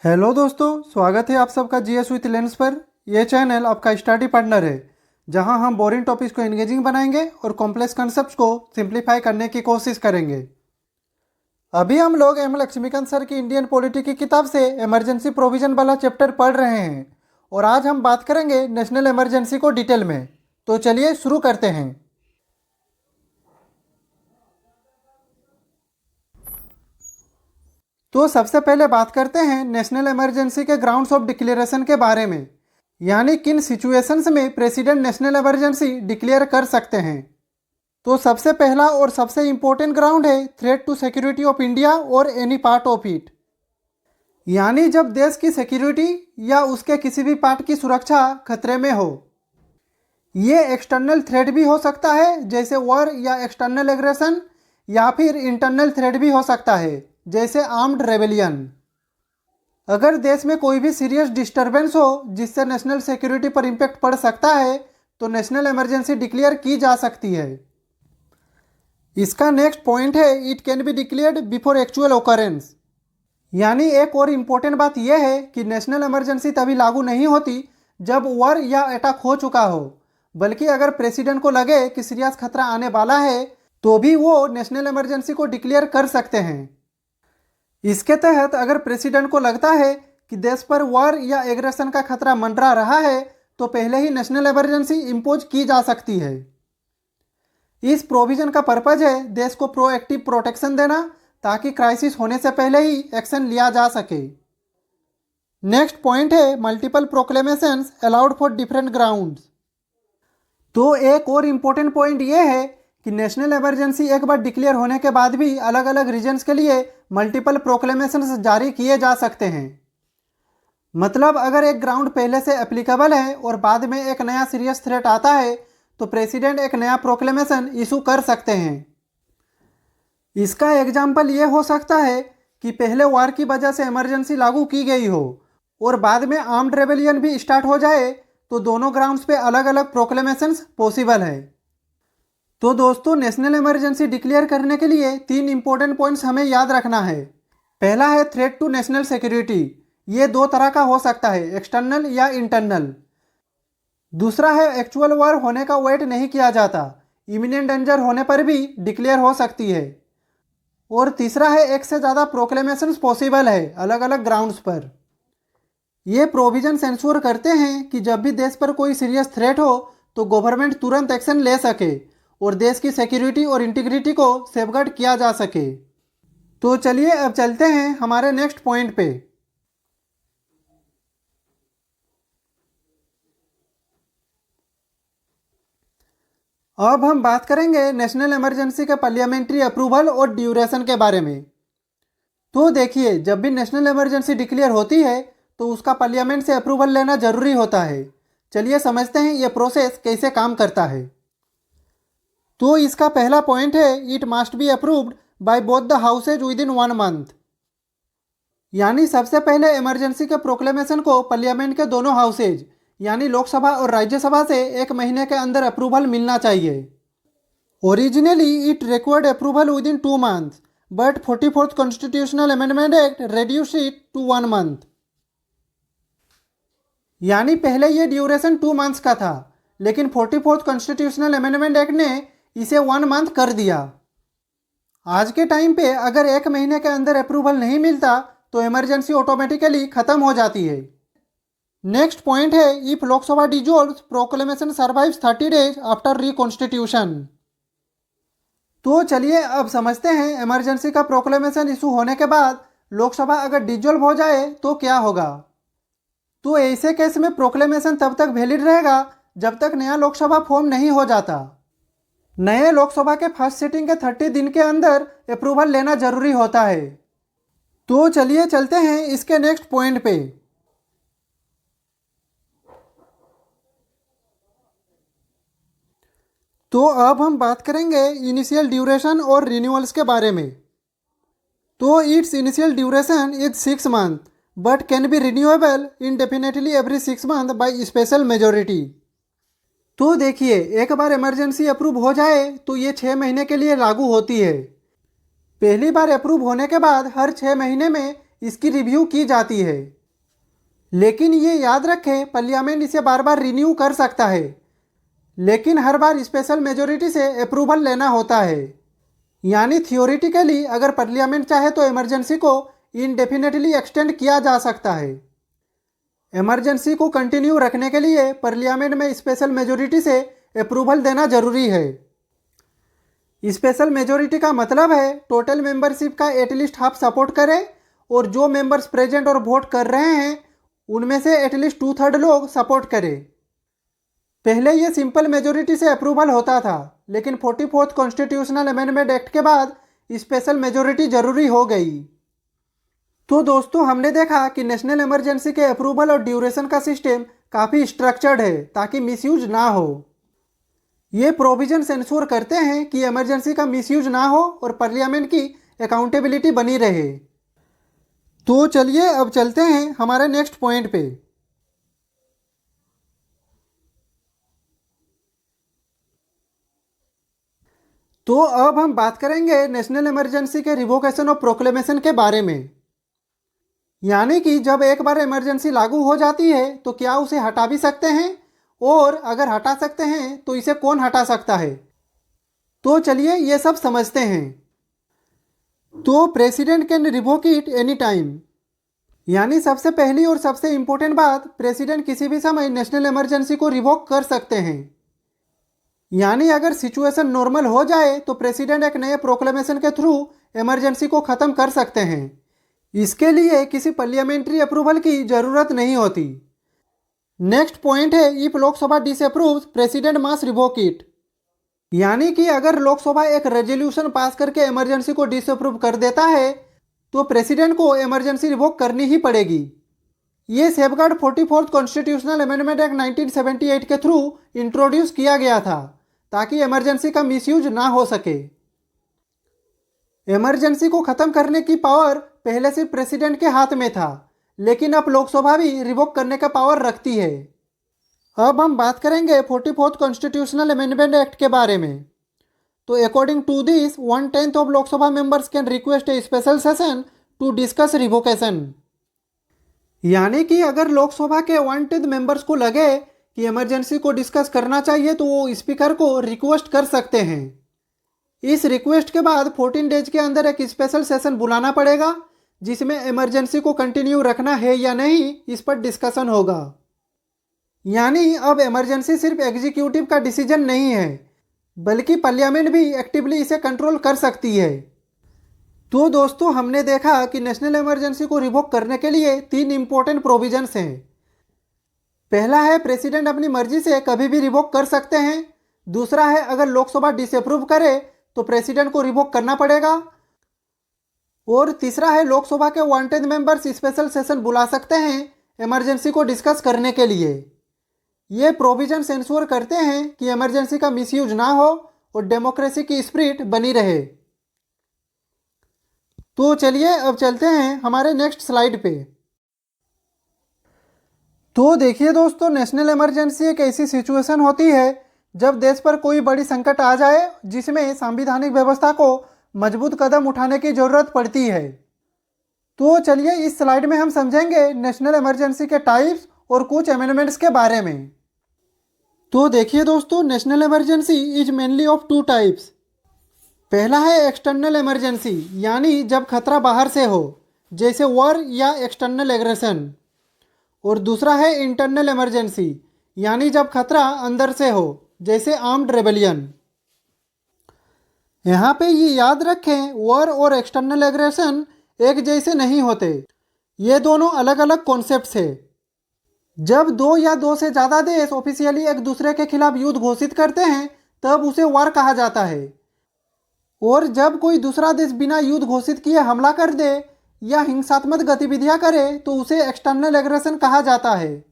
Hello दोस्तों, स्वागत है आप सबका जीएस विथ लेंस पर। यह चैनल आपका स्टडी पार्टनर है, जहां हम बोरिंग टॉपिक्स को एंगेजिंग बनाएंगे और कॉम्प्लेक्स कॉन्सेप्ट्स को सिंप्लीफाई करने की कोशिश करेंगे। अभी हम लोग एम लक्ष्मीकांत सर की इंडियन पॉलिटी की किताब से इमरजेंसी प्रोविजन वाला चैप्टर पढ़ रहे हैं और आज हम बात करेंगे नेशनल इमरजेंसी को डिटेल में। तो चलिए शुरू करते हैं। तो सबसे पहले बात करते हैं नेशनल इमरजेंसी के ग्राउंड्स ऑफ डिक्लेरेशन के बारे में, यानी किन सिचुएशंस में प्रेसिडेंट नेशनल इमरजेंसी डिक्लेयर कर सकते हैं। तो सबसे पहला और सबसे इंपॉर्टेंट ग्राउंड है threat to security of India और एनी पार्ट ऑफ इट, यानी जब देश की सिक्योरिटी या उसके किसी भी पार्ट की सुरक्षा खतरे में हो। ये एक्सटर्नल थ्रेट भी हो सकता है जैसे वॉर या एक्सटर्नल एग्रेशन, या फिर इंटरनल थ्रेट भी हो सकता है जैसे आर्म्ड रेबेलियन। अगर देश में कोई भी सीरियस डिस्टरबेंस हो जिससे नेशनल सिक्योरिटी पर इम्पैक्ट पड़ सकता है तो नेशनल इमरजेंसी डिक्लेयर की जा सकती है। इसका नेक्स्ट पॉइंट है it can be declared before actual occurrence, यानी एक और इम्पोर्टेंट बात यह है कि नेशनल इमरजेंसी तभी लागू नहीं होती जब वॉर या अटैक हो चुका हो, बल्कि अगर प्रेसिडेंट को लगे कि सीरियस खतरा आने वाला है तो भी वो नेशनल इमरजेंसी को डिक्लेयर कर सकते हैं। इसके तहत अगर प्रेसिडेंट को लगता है कि देश पर वॉर या एग्रेशन का खतरा मंडरा रहा है तो पहले ही नेशनल इमरजेंसी इम्पोज की जा सकती है। इस प्रोविजन का पर्पज है देश को प्रोएक्टिव प्रोटेक्शन देना ताकि क्राइसिस होने से पहले ही एक्शन लिया जा सके। नेक्स्ट पॉइंट है multiple proclamations allowed for different grounds. तो एक और इम्पोर्टेंट पॉइंट ये है कि नेशनल इमरजेंसी एक बार डिक्लेयर होने के बाद भी अलग अलग रीजन्स के लिए मल्टीपल प्रोक्लेमेशंस जारी किए जा सकते हैं। मतलब अगर एक ग्राउंड पहले से एप्लीकेबल है और बाद में एक नया सीरियस थ्रेट आता है तो प्रेसिडेंट एक नया प्रोक्लेमेशन इशू कर सकते हैं। इसका एग्जाम्पल ये हो सकता है कि पहले वार की वजह से इमरजेंसी लागू की गई हो और बाद में आर्म्ड रेबेलियन भी स्टार्ट हो जाए, तो दोनों ग्राउंड्स पे अलग अलग प्रोक्लेमेशंस पॉसिबल है। तो दोस्तों, नेशनल इमरजेंसी डिक्लेयर करने के लिए 3 इंपॉर्टेंट पॉइंट्स हमें याद रखना है। पहला है थ्रेट टू नेशनल सिक्योरिटी, ये 2 तरह का हो सकता है, एक्सटर्नल या इंटरनल। दूसरा है एक्चुअल वॉर होने का वेट नहीं किया जाता, इमिनेंट डेंजर होने पर भी डिक्लेयर हो सकती है। और तीसरा है एक से ज़्यादा प्रोक्लेमेशंस पॉसिबल है अलग अलग ग्राउंड्स पर। ये प्रोविजन इंश्योर करते हैं कि जब भी देश पर कोई सीरियस थ्रेट हो तो गवर्नमेंट तुरंत एक्शन ले सके और देश की सिक्योरिटी और इंटीग्रिटी को सेफगार्ड किया जा सके। तो चलिए अब चलते हैं हमारे नेक्स्ट पॉइंट पे। अब हम बात करेंगे नेशनल इमरजेंसी के पार्लियामेंट्री अप्रूवल और ड्यूरेशन के बारे में। तो देखिए, जब भी नेशनल इमरजेंसी डिक्लेयर होती है तो उसका पार्लियामेंट से अप्रूवल लेना जरूरी होता है। चलिए समझते हैं ये प्रोसेस कैसे काम करता है। तो इसका पहला पॉइंट है it must be approved by both the houses with in 1 month, यानी सबसे पहले इमरजेंसी के प्रोक्लेमेशन को पार्लियामेंट के दोनों हाउसेज यानी लोकसभा और राज्यसभा से 1 महीने के अंदर अप्रूवल मिलना चाहिए। Originally it required approval within 2 months, but 44th constitutional amendment act reduced it to 1 month. यानी पहले ये ड्यूरेशन 2 मंथ्स का था, लेकिन 44th कॉन्स्टिट्यूशनल अमेंडमेंट एक्ट ने इसे 1 मंथ कर दिया। आज के टाइम पे अगर 1 महीने के अंदर अप्रूवल नहीं मिलता तो इमरजेंसी ऑटोमेटिकली खत्म हो जाती है। नेक्स्ट पॉइंट है if Lok Sabha dissolves proclamation survives 30 days after reconstitution. तो चलिए अब समझते हैं इमरजेंसी का प्रोक्लेमेशन इशू होने के बाद लोकसभा अगर डिजोल्व हो जाए तो क्या होगा। तो ऐसे केस में प्रोक्लेमेशन तब तक वैलिड रहेगा जब तक नया लोकसभा फॉर्म नहीं हो जाता। नए लोकसभा के फर्स्ट सिटिंग के 30 दिन के अंदर अप्रूवल लेना जरूरी होता है। तो चलिए चलते हैं इसके नेक्स्ट पॉइंट पे। तो अब हम बात करेंगे इनिशियल ड्यूरेशन और रिन्यूअल्स के बारे में। तो it's initial duration is 6 month but can be renewable indefinitely every 6 month by special majority. तो देखिए, एक बार इमरजेंसी अप्रूव हो जाए तो ये 6 महीने के लिए लागू होती है। पहली बार अप्रूव होने के बाद हर 6 महीने में इसकी रिव्यू की जाती है। लेकिन ये याद रखें, पार्लियामेंट इसे बार बार रिन्यू कर सकता है, लेकिन हर बार स्पेशल मेजोरिटी से अप्रूवल लेना होता है। यानी थियोरिटिकली अगर पार्लियामेंट चाहे तो इमरजेंसी को इनडेफिनेटली एक्सटेंड किया जा सकता है। इमरजेंसी को कंटिन्यू रखने के लिए पार्लियामेंट में स्पेशल मेजोरिटी से अप्रूवल देना जरूरी है। स्पेशल मेजोरिटी का मतलब है टोटल मेंबरशिप का एटलीस्ट हाफ सपोर्ट करे, और जो मेंबर्स प्रेजेंट और वोट कर रहे हैं उनमें से एटलीस्ट 2/3 लोग सपोर्ट करें। पहले ये सिंपल मेजोरिटी से अप्रूवल होता था, लेकिन 44th कॉन्स्टिट्यूशनल अमेंडमेंट एक्ट के बाद स्पेशल मेजोरिटी जरूरी हो गई। तो दोस्तों, हमने देखा कि नेशनल इमरजेंसी के अप्रूवल और ड्यूरेशन का सिस्टम काफ़ी स्ट्रक्चर्ड है ताकि मिसयूज ना हो। ये प्रोविजंस इंश्योर करते हैं कि इमरजेंसी का मिसयूज ना हो और पार्लियामेंट की अकाउंटेबिलिटी बनी रहे। तो चलिए अब चलते हैं हमारे नेक्स्ट पॉइंट पे। तो अब हम बात करेंगे नेशनल इमरजेंसी के रिवोकेशन ऑफ प्रोक्लेमेशन के बारे में। यानी कि जब एक बार इमरजेंसी लागू हो जाती है तो क्या उसे हटा भी सकते हैं, और अगर हटा सकते हैं तो इसे कौन हटा सकता है। तो चलिए ये सब समझते हैं। तो president can revoke it any time. यानी सबसे पहली और सबसे इंपॉर्टेंट बात, प्रेसिडेंट किसी भी समय नेशनल इमरजेंसी को रिवोक कर सकते हैं। यानी अगर सिचुएशन नॉर्मल हो जाए तो प्रेसिडेंट एक नए प्रोक्लेमेशन के थ्रू इमरजेंसी को ख़त्म कर सकते हैं। इसके लिए किसी पार्लियामेंट्री अप्रूवल की ज़रूरत नहीं होती। नेक्स्ट पॉइंट है, if Lok Sabha disapproves president must revoke it. यानी कि अगर लोकसभा एक रेजोल्यूशन पास करके इमरजेंसी को डिसअप्रूव कर देता है तो प्रेसिडेंट को इमरजेंसी रिवोक करनी ही पड़ेगी। ये safeguard 44th constitutional amendment act 1978 के थ्रू इंट्रोड्यूस किया गया था ताकि इमरजेंसी का मिसयूज ना हो सके। इमरजेंसी को ख़त्म करने की पावर पहले सिर्फ प्रेसिडेंट के हाथ में था, लेकिन अब लोकसभा भी रिवोक करने का पावर रखती है। अब हम बात करेंगे 44th कॉन्स्टिट्यूशनल अमेंडमेंट एक्ट के बारे में। तो according to this 1/10 of Lok Sabha members can request a special session to discuss revocation. यानी कि अगर लोकसभा के 1/10 मेंबर्स को लगे कि इमरजेंसी को डिस्कस करना चाहिए तो वो स्पीकर को रिक्वेस्ट कर सकते हैं। इस रिक्वेस्ट के बाद 14 डेज के अंदर एक स्पेशल सेशन बुलाना पड़ेगा जिसमें इमरजेंसी को कंटिन्यू रखना है या नहीं इस पर डिस्कशन होगा। यानी अब इमरजेंसी सिर्फ एग्जीक्यूटिव का डिसीजन नहीं है, बल्कि पार्लियामेंट भी एक्टिवली इसे कंट्रोल कर सकती है। तो दोस्तों, हमने देखा कि नेशनल इमरजेंसी को रिवोक करने के लिए 3 इंपॉर्टेंट प्रोविजंस हैं। पहला है, प्रेसिडेंट अपनी मर्जी से कभी भी रिवोक कर सकते हैं। दूसरा है, अगर लोकसभा डिसअप्रूव करे तो प्रेसिडेंट को रिवोक करना पड़ेगा। और तीसरा है, लोकसभा के 1/10 मेंबर्स स्पेशल सेशन बुला सकते हैं इमरजेंसी को डिस्कस करने के लिए। ये प्रोविजंस इंश्योर करते हैं कि इमरजेंसी का मिसयूज ना हो और डेमोक्रेसी की स्पिरिट बनी रहे। तो चलिए अब चलते हैं हमारे नेक्स्ट स्लाइड पे। तो देखिए दोस्तों, नेशनल इमरजेंसी एक ऐसी सिचुएशन होती है जब देश पर कोई बड़ी संकट आ जाए जिसमें संवैधानिक व्यवस्था को मजबूत कदम उठाने की ज़रूरत पड़ती है। तो चलिए इस स्लाइड में हम समझेंगे नेशनल इमरजेंसी के टाइप्स और कुछ अमेंडमेंट्स के बारे में। तो देखिए दोस्तों, national emergency is mainly of 2 types. पहला है एक्सटर्नल इमरजेंसी, यानी जब खतरा बाहर से हो जैसे वॉर या एक्सटर्नल एग्रेशन। और दूसरा है इंटरनल इमरजेंसी, यानी जब खतरा अंदर से हो जैसे आर्म्ड रेबेलियन। यहाँ पे ये याद रखें, वॉर और एक्सटर्नल एग्रेशन एक जैसे नहीं होते, ये दोनों अलग अलग कॉन्सेप्ट्स है। जब 2 या 2 से ज़्यादा देश ऑफिशियली एक दूसरे के खिलाफ युद्ध घोषित करते हैं तब उसे वॉर कहा जाता है। और जब कोई दूसरा देश बिना युद्ध घोषित किए हमला कर दे या हिंसात्मक गतिविधियां करे तो उसे एक्सटर्नल एग्रेशन कहा जाता है।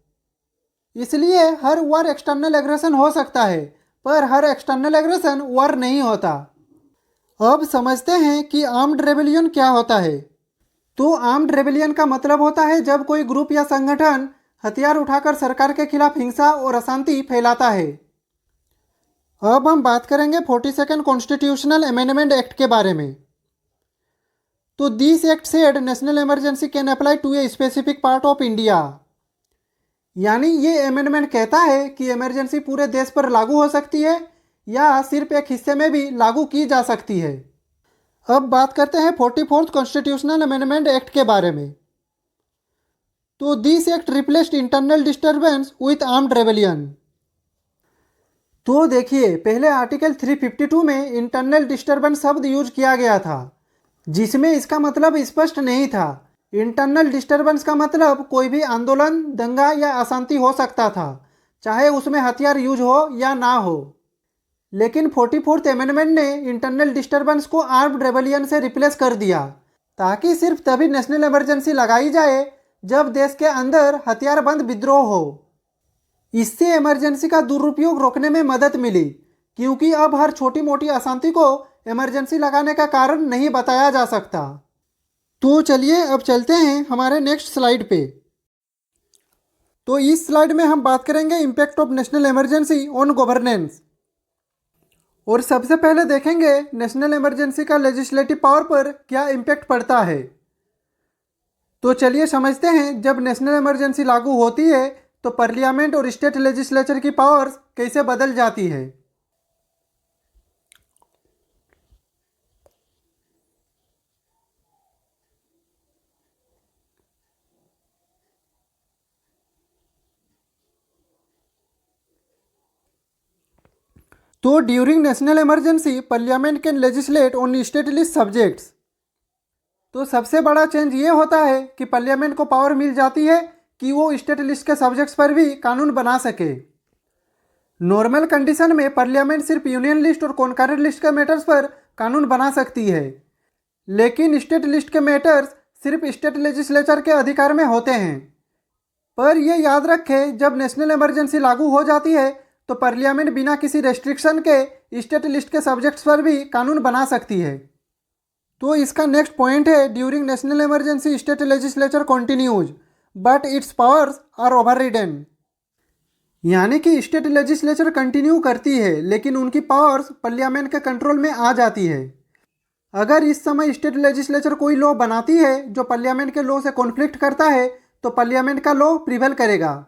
इसलिए हर वॉर एक्सटर्नल एग्रेशन हो सकता है, पर हर एक्सटर्नल एग्रेशन वॉर नहीं होता। अब समझते हैं कि आर्म्ड रेबेलियन क्या होता है। तो आर्म्ड रेबेलियन का मतलब होता है जब कोई ग्रुप या संगठन हथियार उठाकर सरकार के खिलाफ हिंसा और अशांति फैलाता है। अब हम बात करेंगे 42nd कॉन्स्टिट्यूशनल अमेंडमेंट एक्ट के बारे में। तो this act said national emergency can apply to a specific part of India. यानी ये अमेंडमेंट कहता है कि इमरजेंसी पूरे देश पर लागू हो सकती है या सिर्फ एक हिस्से में भी लागू की जा सकती है। अब बात करते हैं 44th कॉन्स्टिट्यूशनल अमेंडमेंट एक्ट के बारे में। तो this act replaced internal disturbance with armed rebellion. तो देखिए, पहले आर्टिकल 352 में इंटरनल डिस्टर्बेंस शब्द यूज किया गया था, जिसमें इसका मतलब स्पष्ट नहीं था। इंटरनल डिस्टर्बेंस का मतलब कोई भी आंदोलन, दंगा या अशांति हो सकता था, चाहे उसमें हथियार यूज हो या ना हो। लेकिन 44th अमेंडमेंट ने इंटरनल डिस्टर्बेंस को आर्म्ड रेबेलियन से रिप्लेस कर दिया, ताकि सिर्फ तभी नेशनल इमरजेंसी लगाई जाए जब देश के अंदर हथियारबंद विद्रोह हो। इससे इमरजेंसी का दुरुपयोग रोकने में मदद मिली, क्योंकि अब हर छोटी मोटी अशांति को इमरजेंसी लगाने का कारण नहीं बताया जा सकता। तो चलिए अब चलते हैं हमारे नेक्स्ट स्लाइड पे। तो इस स्लाइड में हम बात करेंगे impact of national emergency on governance. और सबसे पहले देखेंगे नेशनल इमरजेंसी का लेजिस्लेटिव पावर पर क्या इम्पैक्ट पड़ता है। तो चलिए समझते हैं, जब नेशनल इमरजेंसी लागू होती है तो पार्लियामेंट और स्टेट लेजिस्लेचर की पावर्स कैसे बदल जाती है। तो during national emergency parliament can legislate on state list subjects. तो सबसे बड़ा चेंज ये होता है कि पार्लियामेंट को पावर मिल जाती है कि वो स्टेट लिस्ट के सब्जेक्ट्स पर भी कानून बना सके। नॉर्मल कंडीशन में पार्लियामेंट सिर्फ यूनियन लिस्ट और कॉन्करेंट लिस्ट के मैटर्स पर कानून बना सकती है, लेकिन स्टेट लिस्ट के मैटर्स सिर्फ स्टेट लेजिस्लेचर के अधिकार में होते हैं। पर यह याद रखें, जब नेशनल इमरजेंसी लागू हो जाती है तो पार्लियामेंट बिना किसी रेस्ट्रिक्शन के स्टेट लिस्ट के सब्जेक्ट्स पर भी कानून बना सकती है। तो इसका नेक्स्ट पॉइंट है, during national emergency state legislature continues but its powers are overridden. यानी कि स्टेट लेजिस्लेचर कंटिन्यू करती है, लेकिन उनकी पावर्स पार्लियामेंट के कंट्रोल में आ जाती है। अगर इस समय स्टेट लेजिस्लेचर कोई लॉ बनाती है जो पार्लियामेंट के लॉ से कॉन्फ्लिक्ट करता है तो पार्लियामेंट का लॉ प्रिवेल करेगा।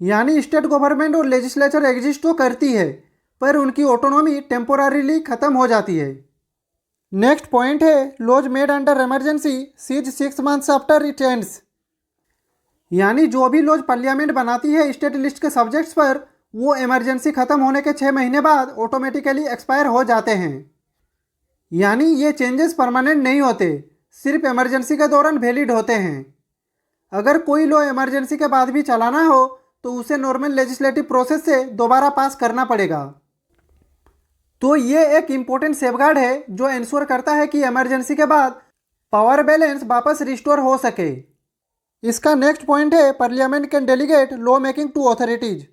यानी स्टेट गवर्नमेंट और लेजिस्लेचर एग्जिस्ट तो करती है, पर उनकी ऑटोनॉमी टेम्पोररीली खत्म हो जाती है। नेक्स्ट पॉइंट है, laws made under emergency cease 6 months after it ends. यानी जो भी लॉज पार्लियामेंट बनाती है स्टेट लिस्ट के सब्जेक्ट्स पर, वो इमरजेंसी खत्म होने के 6 महीने बाद ऑटोमेटिकली एक्सपायर हो जाते हैं। यानी ये चेंजेस परमानेंट नहीं होते, सिर्फ इमरजेंसी के दौरान वैलिड होते हैं। अगर कोई लॉ इमरजेंसी के बाद भी चलाना हो तो उसे नॉर्मल लेजिस्लेटिव प्रोसेस से दोबारा पास करना पड़ेगा। तो ये एक इम्पोर्टेंट सेफगार्ड है जो इंश्योर करता है कि इमरजेंसी के बाद पावर बैलेंस वापस रिस्टोर हो सके। इसका नेक्स्ट पॉइंट है, parliament can delegate law making to authorities.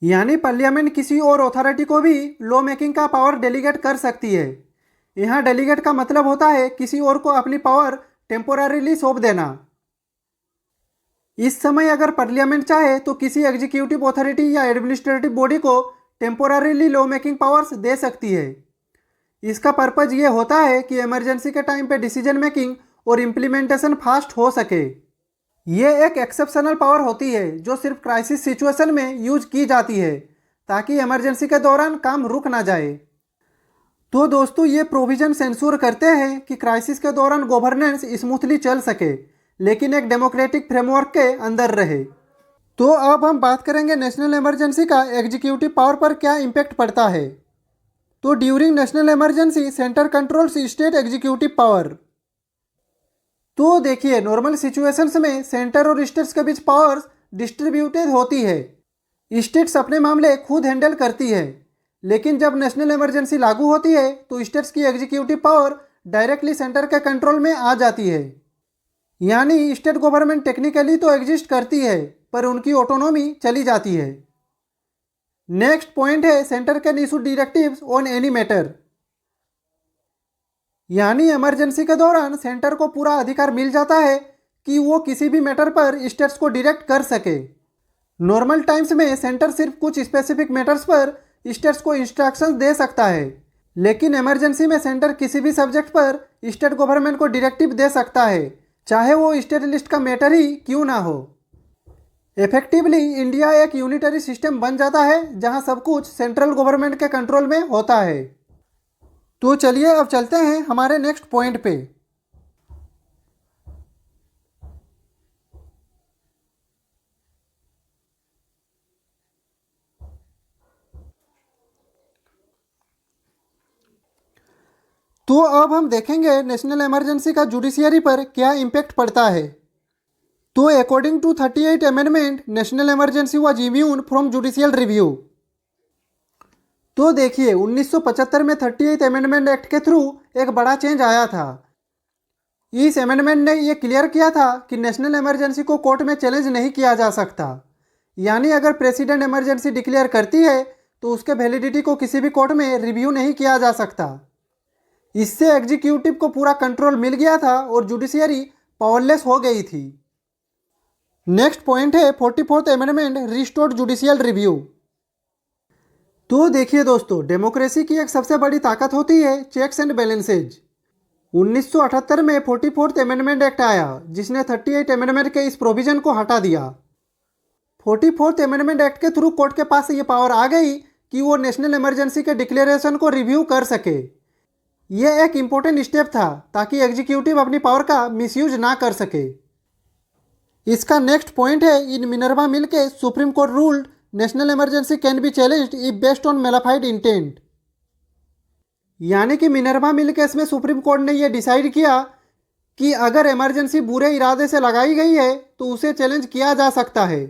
यानी पार्लियामेंट किसी और अथॉरिटी को भी लॉ मेकिंग का पावर डेलीगेट कर सकती है। यहाँ डेलीगेट का मतलब होता है किसी और को अपनी पावर टेम्पोररीली सौंप देना। इस समय अगर पार्लियामेंट चाहे तो किसी एग्जीक्यूटिव अथॉरिटी या एडमिनिस्ट्रेटिव बॉडी को टेम्पोररीली लॉ मेकिंग पावर्स दे सकती है। इसका पर्पज ये होता है कि इमरजेंसी के टाइम पे डिसीजन मेकिंग और इम्प्लीमेंटेशन फास्ट हो सके। ये एक एक्सेप्शनल पावर होती है जो सिर्फ क्राइसिस सिचुएशन में यूज की जाती है, ताकि इमरजेंसी के दौरान काम रुक ना जाए। तो दोस्तों, ये प्रोविजन इंश्योर करते हैं कि क्राइसिस के दौरान गवर्नेंस स्मूथली चल सके, लेकिन एक डेमोक्रेटिक फ्रेमवर्क के अंदर रहे। तो अब हम बात करेंगे नेशनल इमरजेंसी का एग्जीक्यूटिव पावर पर क्या इम्पैक्ट पड़ता है। तो during national emergency centre controls state executive power. तो देखिए, नॉर्मल सिचुएशंस में सेंटर और स्टेट्स के बीच पावर्स डिस्ट्रीब्यूटेड होती है। स्टेट्स अपने मामले खुद हैंडल करती है, लेकिन जब नेशनल इमरजेंसी लागू होती है तो स्टेट्स की एग्जीक्यूटिव पावर डायरेक्टली सेंटर के कंट्रोल में आ जाती है। यानी स्टेट गवर्नमेंट टेक्निकली तो एग्जिस्ट करती है, पर उनकी ऑटोनॉमी चली जाती है। नेक्स्ट पॉइंट है, centre can issue directives on any matter. यानी इमरजेंसी के दौरान सेंटर को पूरा अधिकार मिल जाता है कि वो किसी भी मैटर पर स्टेट्स को डायरेक्ट कर सके। नॉर्मल टाइम्स में सेंटर सिर्फ कुछ स्पेसिफिक मैटर्स पर स्टेट्स को इंस्ट्रक्शंस दे सकता है, लेकिन इमरजेंसी में सेंटर किसी भी सब्जेक्ट पर स्टेट गवर्नमेंट को डायरेक्टिव दे सकता है, चाहे वो स्टेट लिस्ट का मैटर ही क्यों ना हो। इफेक्टिवली इंडिया एक यूनिटरी सिस्टम बन जाता है जहां सब कुछ सेंट्रल गवर्नमेंट के कंट्रोल में होता है। तो चलिए अब चलते हैं हमारे नेक्स्ट पॉइंट पे। तो अब हम देखेंगे नेशनल इमरजेंसी का जुडिशियरी पर क्या इम्पैक्ट पड़ता है। तो according to 38 amendment national emergency was immune from judicial review. तो देखिए 1975 में 38 अमेंडमेंट एक्ट के थ्रू एक बड़ा चेंज आया था। इस अमेंडमेंट ने यह क्लियर किया था कि नेशनल इमरजेंसी को कोर्ट में चैलेंज नहीं किया जा सकता, यानी अगर प्रेसिडेंट इमरजेंसी डिक्लेयर करती है तो उसके वैलिडिटी को किसी भी कोर्ट में रिव्यू नहीं किया जा सकता। इससे एग्जीक्यूटिव को पूरा कंट्रोल मिल गया था और जुडिशियरी पावरलेस हो गई थी। नेक्स्ट पॉइंट है 44th amendment restored judicial review. तो देखिए दोस्तों, डेमोक्रेसी की एक सबसे बड़ी ताकत होती है चेक्स एंड बैलेंसेज। 1978 में 44th अमेंडमेंट एक्ट आया जिसने 38 अमेंडमेंट के इस प्रोविजन को हटा दिया। 44th अमेंडमेंट एक्ट के थ्रू कोर्ट के पास ये पावर आ गई कि वो नेशनल इमरजेंसी के डिक्लेरेशन को रिव्यू कर सके। यह एक इम्पोर्टेंट स्टेप था ताकि एग्जीक्यूटिव अपनी पावर का मिसयूज ना कर सके। इसका नेक्स्ट पॉइंट है इन मिनर्वा मिल के supreme court ruled national emergency can be challenged if based on mala fide intent. यानी कि मिनर्वा मिल केस में सुप्रीम कोर्ट ने यह डिसाइड किया कि अगर इमरजेंसी बुरे इरादे से लगाई गई है तो उसे चैलेंज किया जा सकता है।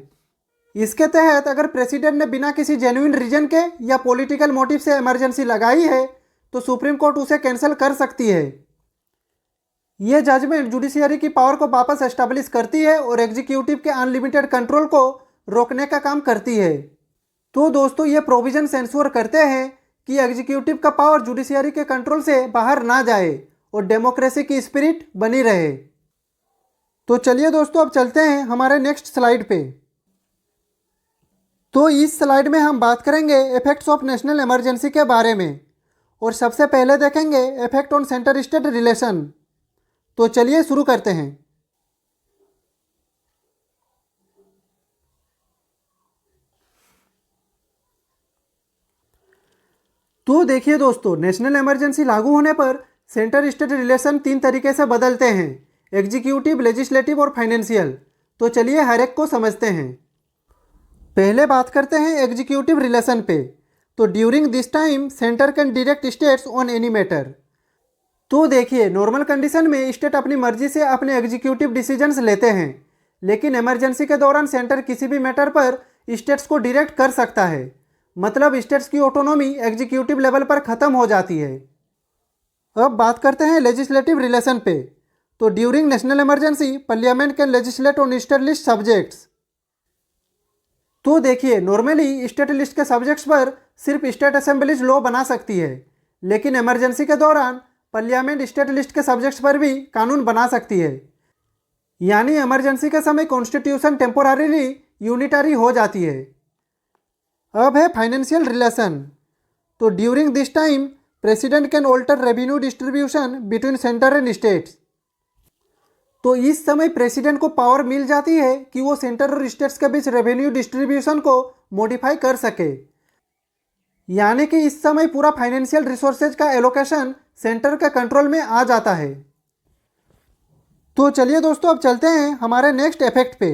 इसके तहत अगर प्रेसिडेंट ने बिना किसी जेन्युइन रीजन के या पॉलिटिकल मोटिव से इमरजेंसी लगाई है तो सुप्रीम कोर्ट उसे कैंसिल कर सकती है। यह जजमेंट जुडिशियरी की पावर को वापस एस्टेब्लिश करती है और एग्जीक्यूटिव के अनलिमिटेड कंट्रोल को रोकने का काम करती है। तो दोस्तों, ये प्रोविजन सेंश्योर करते हैं कि एग्जीक्यूटिव का पावर जुडिशियरी के कंट्रोल से बाहर ना जाए और डेमोक्रेसी की स्पिरिट बनी रहे। तो चलिए दोस्तों, अब चलते हैं हमारे नेक्स्ट स्लाइड पे। तो इस स्लाइड में हम बात करेंगे इफेक्ट्स ऑफ नेशनल इमरजेंसी के बारे में, और सबसे पहले देखेंगे effect on centre state relation. तो चलिए शुरू करते हैं। तो देखिए दोस्तों, नेशनल इमरजेंसी लागू होने पर सेंटर स्टेट रिलेशन 3 तरीके से बदलते हैं, एग्जीक्यूटिव, लेजिस्लेटिव और फाइनेंशियल। तो चलिए हर एक को समझते हैं। पहले बात करते हैं एग्जीक्यूटिव रिलेशन पे। तो during this time centre can direct states on any matter. तो देखिए, नॉर्मल कंडीशन में स्टेट अपनी मर्जी से अपने एग्जीक्यूटिव डिसीजंस लेते हैं, लेकिन इमरजेंसी के दौरान सेंटर किसी भी मैटर पर स्टेट्स को डायरेक्ट कर सकता है। मतलब स्टेट्स की ऑटोनॉमी एग्जीक्यूटिव लेवल पर ख़त्म हो जाती है। अब बात करते हैं लेजिस्लेटिव रिलेशन पे। तो during national emergency parliament can legislate on state list subjects. तो देखिए, नॉर्मली स्टेट लिस्ट के सब्जेक्ट्स पर सिर्फ स्टेट असेंबलीज लॉ बना सकती है, लेकिन इमरजेंसी के दौरान पार्लियामेंट स्टेट लिस्ट के सब्जेक्ट्स पर भी कानून बना सकती है। यानी इमरजेंसी के समय कॉन्स्टिट्यूशन टेम्पोररीली यूनिटरी हो जाती है। अब है फाइनेंशियल रिलेशन। तो during this time president can alter revenue distribution between centre and states. तो इस समय प्रेसिडेंट को पावर मिल जाती है कि वो सेंटर और स्टेट्स के बीच रेवेन्यू डिस्ट्रीब्यूशन को मॉडिफाई कर सके। यानी कि इस समय पूरा फाइनेंशियल रिसोर्सेज का एलोकेशन सेंटर के कंट्रोल में आ जाता है। तो चलिए दोस्तों, अब चलते हैं हमारे नेक्स्ट इफेक्ट पे।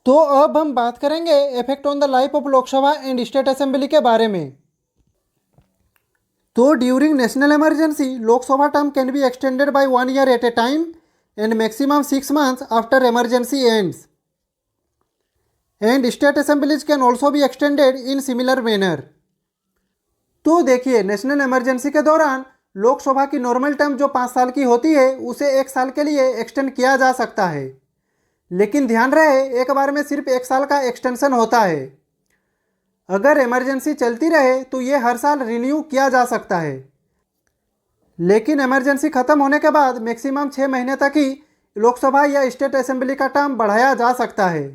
तो अब हम बात करेंगे effect on the life of Lok Sabha and state assembly के बारे में। तो during national emergency Lok Sabha term can be extended by 1 year at a time and maximum 6 months after emergency ends, and state assemblies can also be extended in similar manner. तो देखिए, national emergency के दौरान लोकसभा की normal term जो 5 साल की होती है उसे 1 साल के लिए एक्सटेंड किया जा सकता है, लेकिन ध्यान रहे एक बार में सिर्फ 1 साल का एक्सटेंशन होता है। अगर इमरजेंसी चलती रहे तो ये हर साल रिन्यू किया जा सकता है, लेकिन इमरजेंसी खत्म होने के बाद मैक्सिमम 6 महीने तक ही लोकसभा या स्टेट असेंबली का टर्म बढ़ाया जा सकता है।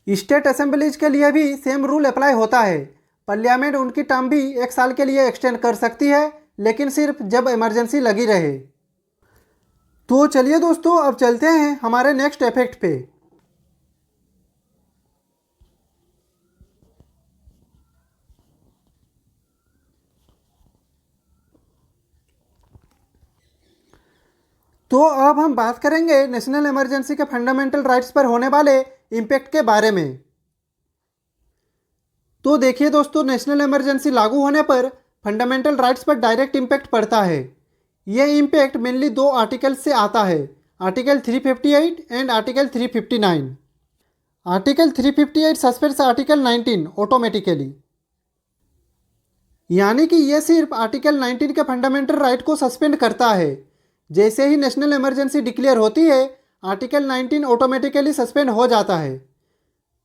स्टेट असेंबलीज के लिए भी सेम रूल अप्लाई होता है। पार्लियामेंट उनकी टर्म भी 1 साल के लिए एक्सटेंड कर सकती है, लेकिन सिर्फ जब इमरजेंसी लगी रहे। तो चलिए दोस्तों, अब चलते हैं हमारे नेक्स्ट इफेक्ट पे। तो अब हम बात करेंगे नेशनल इमरजेंसी के फंडामेंटल राइट्स पर होने वाले इम्पैक्ट के बारे में। तो देखिए दोस्तों, नेशनल इमरजेंसी लागू होने पर फंडामेंटल राइट्स पर डायरेक्ट इम्पैक्ट पड़ता है। यह इम्पैक्ट मेनली 2 आर्टिकल से आता है, article 358 and article 359। Article 358 suspends article 19 automatically, यानी कि यह सिर्फ आर्टिकल 19 के फंडामेंटल राइट को सस्पेंड करता है। जैसे ही नेशनल इमरजेंसी डिक्लेयर होती है, आर्टिकल 19 ऑटोमेटिकली सस्पेंड हो जाता है।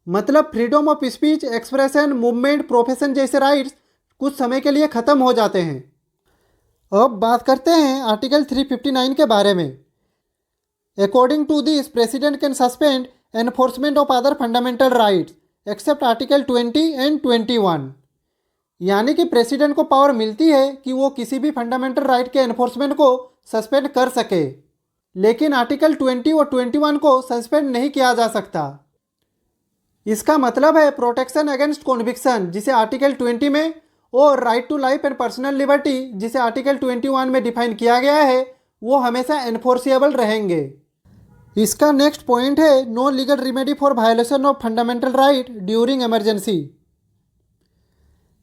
मतलब freedom of speech, expression, movement, profession जैसे राइट्स कुछ समय के लिए ख़त्म हो जाते हैं। अब बात करते हैं आर्टिकल 359 के बारे में। According to this, president can suspend enforcement of other fundamental rights except article 20 and 21। यानी कि प्रेसिडेंट को पावर मिलती है कि वो किसी भी फंडामेंटल राइट के एनफोर्समेंट को सस्पेंड कर सके, लेकिन आर्टिकल 20 और 21 को सस्पेंड नहीं किया जा सकता। इसका मतलब है प्रोटेक्शन अगेंस्ट कॉन्विक्शन, जिसे आर्टिकल 20 में, और right to life and personal liberty, जिसे आर्टिकल 21 में डिफाइन किया गया है, वो हमेशा एनफोर्सेबल रहेंगे। इसका नेक्स्ट पॉइंट है no legal remedy for violation of fundamental right during emergency.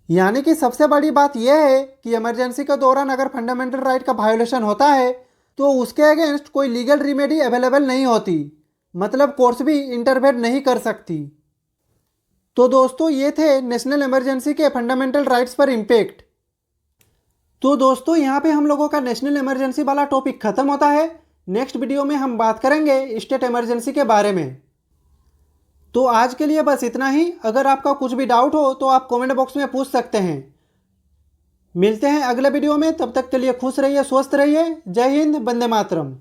यानी कि सबसे बड़ी बात यह है कि इमरजेंसी के दौरान अगर फंडामेंटल राइट का वायोलेशन होता है तो उसके अगेंस्ट कोई लीगल रिमेडी अवेलेबल नहीं होती, मतलब कोर्ट्स भी इंटरवेन नहीं कर सकती। तो दोस्तों, ये थे नेशनल इमरजेंसी के फंडामेंटल राइट्स पर इम्पैक्ट। तो दोस्तों, यहाँ पे हम लोगों का नेशनल इमरजेंसी वाला टॉपिक खत्म होता है। नेक्स्ट वीडियो में हम बात करेंगे स्टेट इमरजेंसी के बारे में। तो आज के लिए बस इतना ही। अगर आपका कुछ भी डाउट हो तो आप कमेंट बॉक्स में पूछ सकते हैं। मिलते हैं अगले वीडियो में, तब तक के लिए खुश रहिए, स्वस्थ रहिए। जय हिंद, वंदे मातरम।